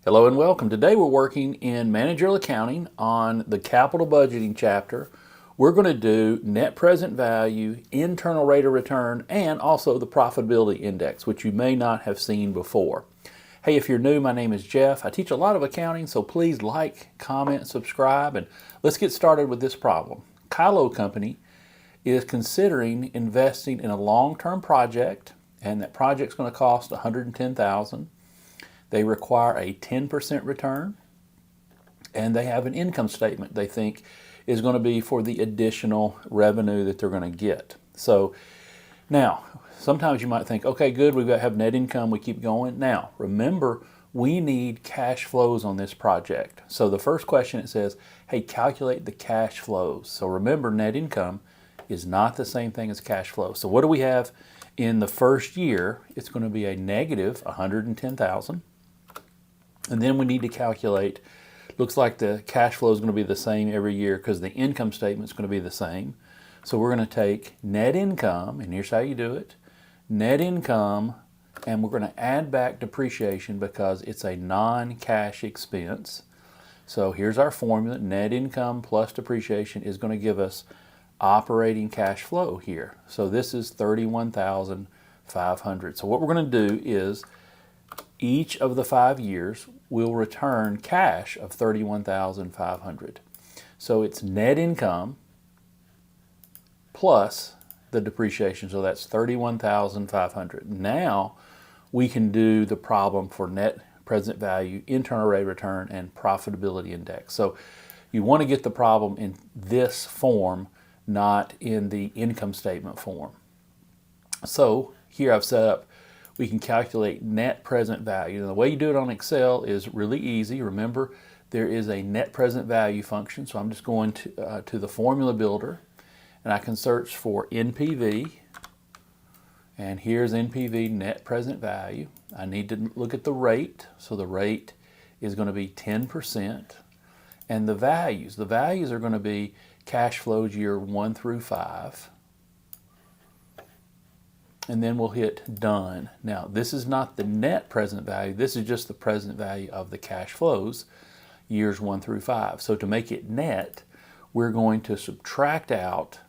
Hello and welcome. Today we're working in managerial accounting on the capital budgeting chapter. We're going to do net present value, internal rate of return, and also the profitability index, which you may not have seen before. Hey, if you're new, my name is Jeff. I teach a lot of accounting, so please like, comment, subscribe, and let's get started with this problem. Kylo Company is considering investing in a long-term project, and that project's going to cost $110,000. They require a 10% return, and they have an income statement they think is going to be for the additional revenue that they're going to get. So now, sometimes you might think, okay, good, we've got to have net income, we keep going. Now, remember, we need cash flows on this project. So the first question, it says, hey, calculate the cash flows. So remember, net income is not the same thing as cash flow. So what do we have in the first year? It's going to be a negative $110,000. And then we need to calculate, looks like the cash flow is going to be the same every year because the income statement is going to be the same. So we're going to take net income, and here's how you do it. Net income, and we're going to add back depreciation because it's a non-cash expense. So here's our formula. Net income plus depreciation is going to give us operating cash flow here. So this is $31,500. So what we're going to do is each of the 5 years will return cash of $31,500. So it's net income plus the depreciation, so that's $31,500. Now we can do the problem for net present value, internal rate of return, and profitability index. So you want to get the problem in this form, not in the income statement form. So here I've set up, we can calculate net present value. And the way you do it on Excel is really easy. Remember, there is a net present value function. So I'm just going to the formula builder, and I can search for NPV. And here's NPV, net present value. I need to look at the rate. So the rate is going to be 10%. And the values are going to be cash flows year 1 through 5. And then we'll hit done. Now, this is not the net present value. This is just the present value of the cash flows, years 1 through 5. So to make it net, we're going to subtract out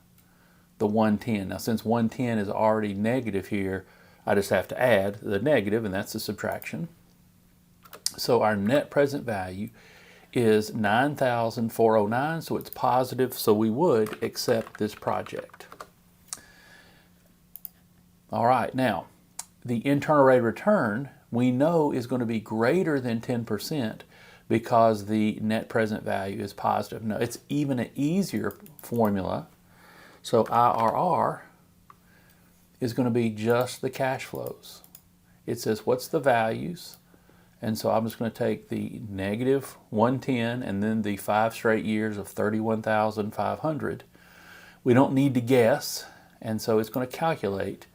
the 110. Now, since 110 is already negative here, I just have to add the negative, and that's the subtraction. So our net present value is $9,409, so it's positive, so we would accept this project. All right, now, the internal rate of return we know is going to be greater than 10% because the net present value is positive. Now, it's even an easier formula. So IRR is going to be just the cash flows. It says, what's the values? And so I'm just going to take the negative 110 and then the 5 straight years of 31,500. We don't need to guess, and so it's going to calculate.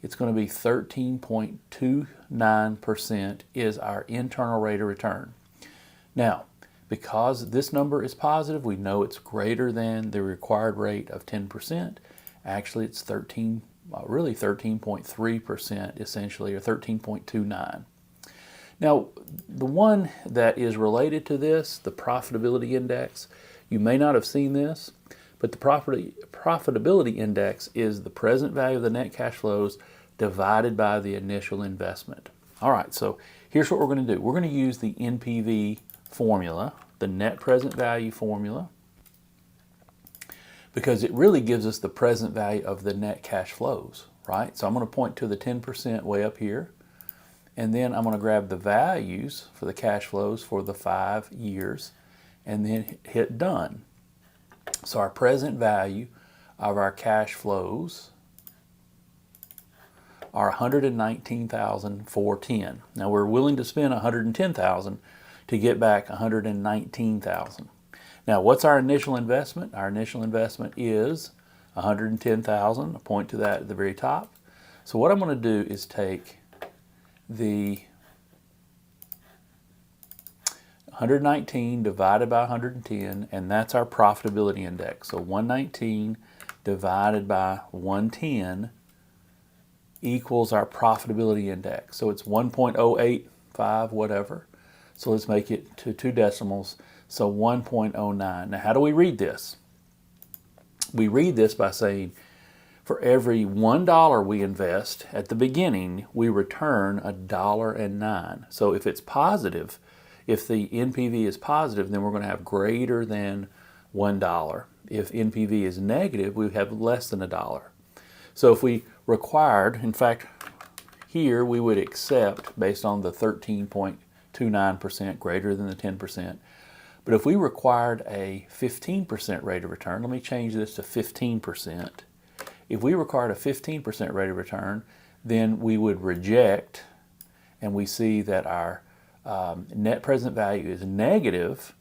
It's going to be 13.29% is our internal rate of return. Now, because this number is positive, we know it's greater than the required rate of 10%. Actually, it's 13.3% essentially, or 13.29. Now, the one that is related to this, the profitability index, you may not have seen this, but the profitability index is the present value of the net cash flows divided by the initial investment. All right, so here's what we're going to do. We're going to use the NPV formula, the net present value formula, because it really gives us the present value of the net cash flows, right? So I'm going to point to the 10% way up here, and then I'm going to grab the values for the cash flows for the 5 years, and then hit done. So our present value of our cash flows are $119,410. Now we're willing to spend $110,000 to get back $119,000. Now what's our initial investment? Our initial investment is $110,000. I'll point to that at the very top. So what I'm going to do is take the 119 divided by 110, and that's our profitability index. So 119 divided by 110 equals our profitability index. So it's 1.085, whatever. So let's make it to 2 decimals, so 1.09. Now how do we read this? We read this by saying for every $1 we invest at the beginning, we return $1.09. So if it's positive, if the NPV is positive, then we're going to have greater than $1. If NPV is negative, we have less than $1. So if we required, in fact, here we would accept based on the 13.29% greater than the 10%. But if we required a 15% rate of return, let me change this to 15%. If we required a 15% rate of return, then we would reject, and we see that our net present value is negative,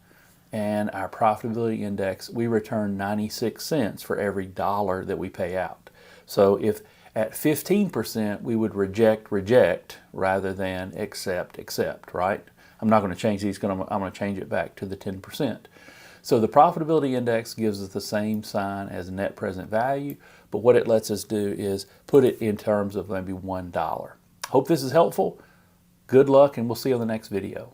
and our profitability index, we return 96 cents for every dollar that we pay out. So if at 15%, we would reject rather than accept, right? I'm not going to change these, I'm going to change it back to the 10%. So the profitability index gives us the same sign as net present value, but what it lets us do is put it in terms of maybe $1. Hope this is helpful. Good luck, and we'll see you on the next video.